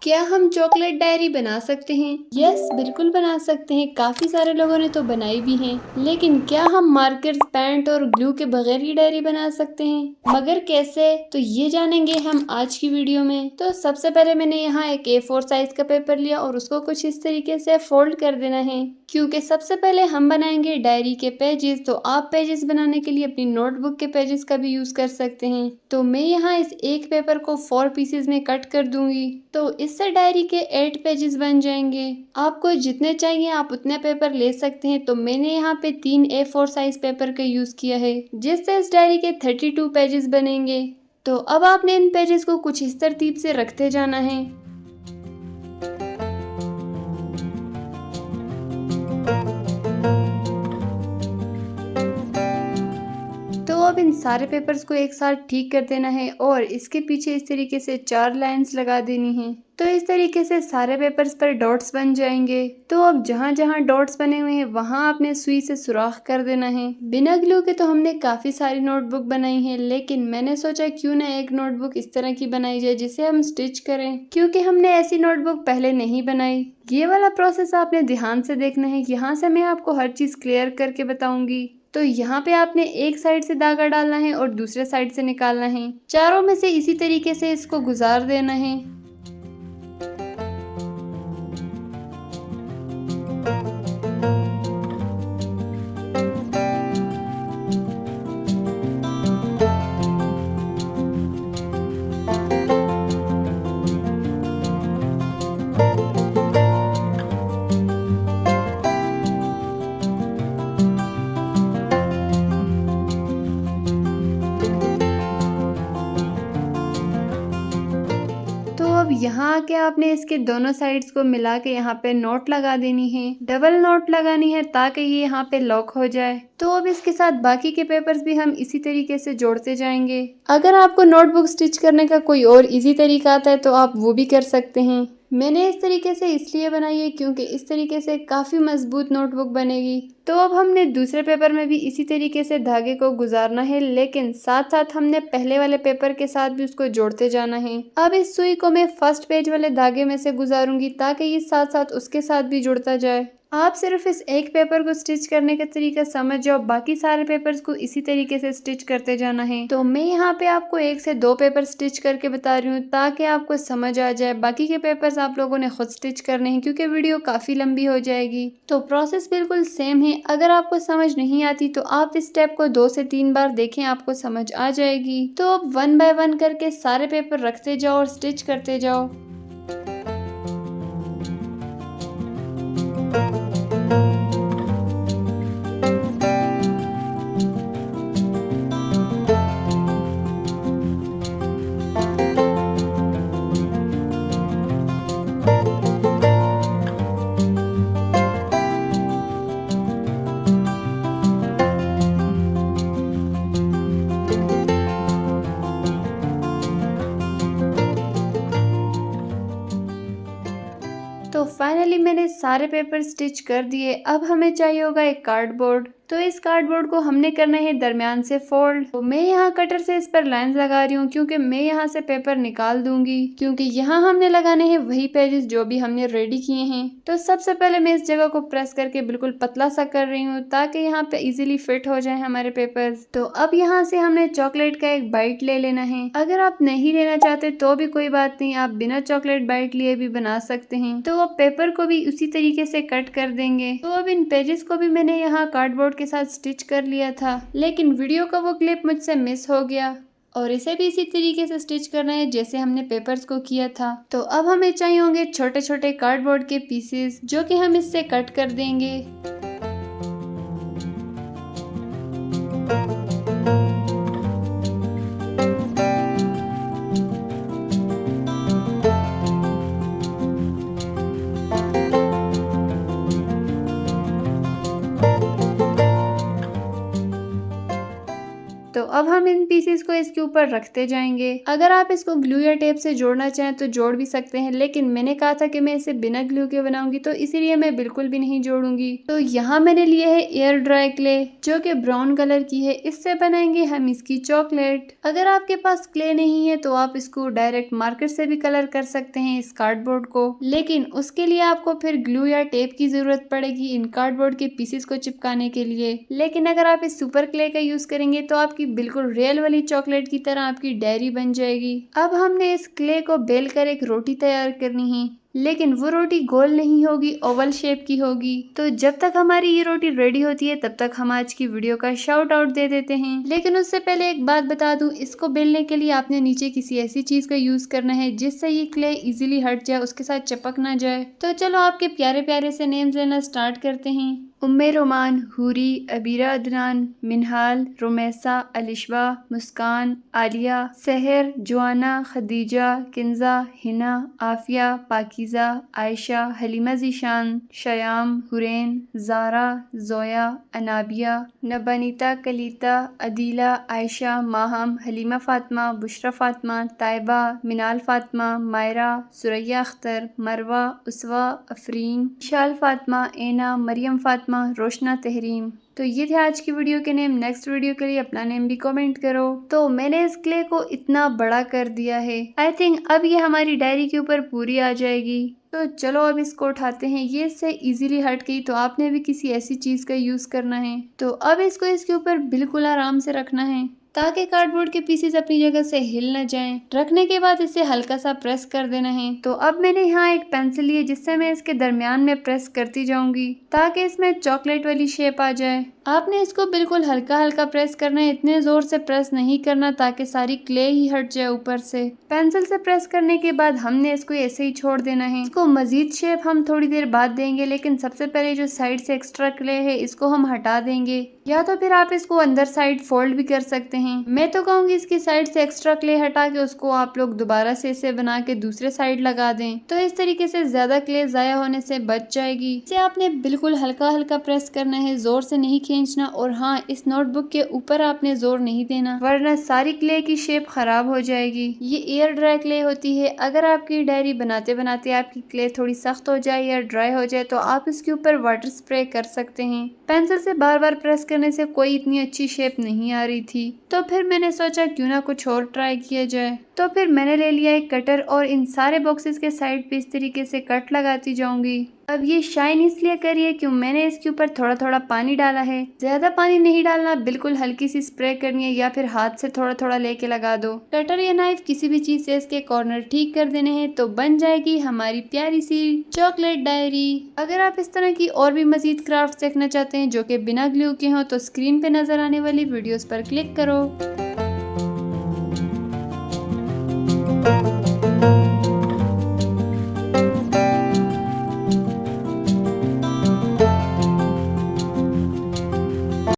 क्या हम chocolate diary बना सकते हैं? यस, बिल्कुल बना सकते हैं। काफी सारे लोगों ने तो बनाई भी है। लेकिन क्या हम मार्कर्स, पेंट और ग्लू के बगैर ही डायरी बना सकते हैं? मगर कैसे? तो ये जानेंगे हम आज की वीडियो में। तो सबसे पहले मैंने यहाँ एक A4 साइज का पेपर लिया और उसको कुछ इस तरीके से फोल्ड कर देना है, क्योंकि सबसे पहले हम बनाएंगे डायरी के पेजेस। तो आप पेजेस बनाने के लिए अपनी नोटबुक के पेजेस का भी यूज कर सकते हैं। तो मैं यहाँ इस एक पेपर को 4 पीसेस में कट कर दूंगी। तो इससे डायरी के 8 पेजेस बन जाएंगे। आपको जितने चाहिए आप उतने पेपर ले सकते हैं। तो मैंने यहाँ पे 3 A4 साइज पेपर का यूज किया है, जिससे इस डायरी के 32 पेजेस बनेंगे। तो अब आपने इन पेजेस को कुछ इस तरतीब से रखते जाना है। तो अब इन सारे पेपर्स को एक साथ ठीक कर देना है और इसके पीछे इस तरीके से 4 लाइंस लगा देनी है। तो इस तरीके से सारे पेपर्स पर डॉट्स बन जाएंगे। तो अब जहाँ जहाँ डॉट्स बने हुए हैं वहाँ आपने सुई से सुराख कर देना है। बिना ग्लू के तो हमने काफी सारी नोटबुक बनाई है, लेकिन मैंने सोचा क्यों ना एक नोटबुक इस तरह की बनाई जाए जिसे हम स्टिच करें, क्योंकि हमने ऐसी नोटबुक पहले नहीं बनाई। ये वाला प्रोसेस आपने ध्यान से देखना है। यहाँ से मैं आपको हर चीज क्लियर करके बताऊंगी। तो यहाँ पे आपने एक साइड से धागा डालना है और दूसरे साइड से निकालना है। चारों में से इसी तरीके से इसको गुजार देना है। तो अब यहाँ आके आपने इसके दोनों साइड्स को मिला के यहाँ पे नोट लगा देनी है। डबल नोट लगानी है ताकि ये यहाँ पे लॉक हो जाए। तो अब इसके साथ बाकी के पेपर्स भी हम इसी तरीके से जोड़ते जाएंगे। अगर आपको नोटबुक स्टिच करने का कोई और इजी तरीका आता है तो आप वो भी कर सकते हैं। मैंने इस तरीके से इसलिए बनाई है क्योंकि इस तरीके से काफी मजबूत नोटबुक बनेगी। तो अब हमने दूसरे पेपर में भी इसी तरीके से धागे को गुजारना है, लेकिन साथ साथ हमने पहले वाले पेपर के साथ भी उसको जोड़ते जाना है। अब इस सुई को मैं फर्स्ट पेज वाले धागे में से गुजारूंगी ताकि ये साथ साथ उसके साथ भी जुड़ता जाए। आप सिर्फ इस एक पेपर को स्टिच करने का तरीका समझ जाओ, बाकी सारे पेपर्स को इसी तरीके से स्टिच करते जाना है। तो मैं यहाँ पे आपको 1 से 2 पेपर स्टिच करके बता रही हूँ ताकि आपको समझ आ जाए। बाकी के पेपर्स आप लोगों ने खुद स्टिच करने हैं क्योंकि वीडियो काफी लंबी हो जाएगी। तो प्रोसेस बिल्कुल सेम है। अगर आपको समझ नहीं आती तो आप इस स्टेप को 2 से 3 बार देखें, आपको समझ आ जाएगी। तो अब 1 बाय 1 करके सारे पेपर रखते जाओ और स्टिच करते जाओ। तो फाइनली मैंने सारे पेपर स्टिच कर दिए। अब हमें चाहिए होगा एक कार्डबोर्ड। तो इस कार्डबोर्ड को हमने करना है दरमियान से फोल्ड। तो मैं यहाँ कटर से इस पर लाइंस लगा रही हूँ क्योंकि मैं यहाँ से पेपर निकाल दूंगी, क्योंकि यहाँ हमने लगाने हैं वही पेजेस जो भी हमने रेडी किए हैं। तो सबसे पहले मैं इस जगह को प्रेस करके बिल्कुल पतला सा कर रही हूँ ताकि यहाँ पे इजीली फिट हो जाए हमारे पेपर्स। तो अब यहाँ से हमने चॉकलेट का एक बाइट ले लेना है। अगर आप नहीं लेना चाहते तो भी कोई बात नहीं, आप बिना चॉकलेट बाइट लिए भी बना सकते हैं। तो अब पेपर को भी उसी तरीके से कट कर देंगे। तो अब इन पेजेस को भी मैंने यहाँ कार्डबोर्ड के साथ स्टिच कर लिया था, लेकिन वीडियो का वो क्लिप मुझसे मिस हो गया और इसे भी इसी तरीके से स्टिच करना है जैसे हमने पेपर्स को किया था। तो अब हमें चाहिए होंगे छोटे छोटे कार्डबोर्ड के पीसेस जो कि हम इससे कट कर देंगे। तो अब हम इन पीसेस को इसके ऊपर रखते जाएंगे। अगर आप इसको ग्लू या टेप से जोड़ना चाहें तो जोड़ भी सकते हैं, लेकिन मैंने कहा था कि मैं इसे बिना ग्लू के बनाऊंगी, तो इसीलिए मैं बिल्कुल भी नहीं जोड़ूंगी। तो यहाँ मैंने लिए है एयर ड्राई क्ले जो कि ब्राउन कलर की है। इससे बनाएंगे हम इसकी चॉकलेट। अगर आपके पास क्ले नहीं है तो आप इसको डायरेक्ट मार्केट से भी कलर कर सकते हैं इस कार्डबोर्ड को, लेकिन उसके लिए आपको फिर ग्लू या टेप की जरूरत पड़ेगी इन कार्डबोर्ड के पीसेस को चिपकाने के लिए। लेकिन अगर आप इस सुपर क्ले का यूज करेंगे तो आपकी बिल्कुल रियल वाली चॉकलेट की तरह आपकी डायरी बन जाएगी। अब हमने इस क्ले को बेल कर एक रोटी तैयार करनी है, लेकिन वो रोटी गोल नहीं होगी, ओवल शेप की होगी। तो जब तक हमारी ये रोटी रेडी होती है तब तक हम आज की वीडियो का शाउट आउट दे देते हैं। लेकिन उससे पहले एक बात बता दूं, इसको बेलने के लिए आपने नीचे किसी ऐसी चीज का यूज करना है जिससे ये क्ले इजीली हट जाए, उसके साथ चिपक ना जाए। तो चलो आपके प्यारे प्यारे से नेम्स लेना स्टार्ट करते हैं। उम्मे रोमान, हूरी, अबीरा, अदनान, मिनहाल, रोमैसा, अलिशबा, मुस्कान, आलिया, सहर, जोआना, खदीजा, किंजा, हिना, आफिया, पाकिजा, आयशा, हलीमा, जीशान, शयाम, हुरैन, जारा, जोया, अनाबिया, नबानीता, कलीता, अदीला, आयशा, माहम, हलीमा फातिमा, बुशरा फातिमा, ताइबा, मिनाल फातिमा, मायरा, सुरैया अख्तर, मरवा, उसवा, अफरीन, शाल फातिमा, एना, मरियम फातिमा, रोशना, तहरीम। तो ये थे आज की वीडियो के नेम। नेक्स्ट वीडियो के लिए अपना नेम भी कमेंट करो। तो मैंने इस क्ले को इतना बड़ा कर दिया है, आई थिंक अब ये हमारी डायरी के ऊपर पूरी आ जाएगी। तो चलो अब इसको उठाते हैं। ये इससे इजीली हट गई, तो आपने भी किसी ऐसी चीज का यूज करना है। तो अब इसको इसके ऊपर बिल्कुल आराम से रखना है ताकि कार्डबोर्ड के पीसेस अपनी जगह से हिल न जाएं। रखने के बाद इसे हल्का सा प्रेस कर देना है। तो अब मैंने यहाँ एक पेंसिल ली है जिससे मैं इसके दरमियान में प्रेस करती जाऊंगी ताकि इसमें चॉकलेट वाली शेप आ जाए। आपने इसको बिल्कुल हल्का हल्का प्रेस करना है, इतने जोर से प्रेस नहीं करना ताकि सारी क्ले ही हट जाए ऊपर से। पेंसिल से प्रेस करने के बाद हमने इसको ऐसे ही छोड़ देना है। इसको मजीद शेप हम थोड़ी देर बाद देंगे, लेकिन सबसे पहले जो साइड से एक्स्ट्रा क्ले है इसको हम हटा देंगे, या तो फिर आप इसको अंदर साइड फोल्ड भी कर सकते हैं। मैं तो कहूँगी इसकी साइड से एक्स्ट्रा क्ले हटा के उसको आप लोग दोबारा से इसे बना के दूसरे साइड लगा दें, तो इस तरीके से ज्यादा क्ले जाया होने से बच जाएगी। इसे आपने बिल्कुल हल्का हल्का प्रेस करना है, जोर से नहीं खींचना। और हाँ, इस नोटबुक के ऊपर आपने जोर नहीं देना वरना सारी क्ले की शेप खराब हो जाएगी। ये एयर ड्राई क्ले होती है। अगर आपकी डायरी बनाते बनाते आपकी क्ले थोड़ी सख्त हो जाए या ड्राई हो जाए तो आप इसके ऊपर वाटर स्प्रे कर सकते हैं। पेंसिल से बार बार प्रेस करने से कोई इतनी अच्छी शेप नहीं आ रही थी, तो फिर मैंने सोचा क्यों ना कुछ और ट्राई किया जाए। तो फिर मैंने ले लिया एक कटर और इन सारे बॉक्सेस के साइड पे इस तरीके से कट लगाती जाऊंगी। अब ये शाइन इसलिए करिए क्यों मैंने इसके ऊपर थोड़ा थोड़ा पानी डाला है। ज्यादा पानी नहीं डालना, बिल्कुल हल्की सी स्प्रे करनी है या फिर हाथ से थोड़ा थोड़ा लेके लगा दो। कटर या नाइफ किसी भी चीज से इसके कॉर्नर ठीक कर देने हैं तो बन जाएगी हमारी प्यारी सी चॉकलेट डायरी। अगर आप इस तरह की और भी मजीद क्राफ्ट देखना चाहते हैं जो कि बिना ग्लू के हों तो स्क्रीन पे नजर आने वाली वीडियोस पर क्लिक करो।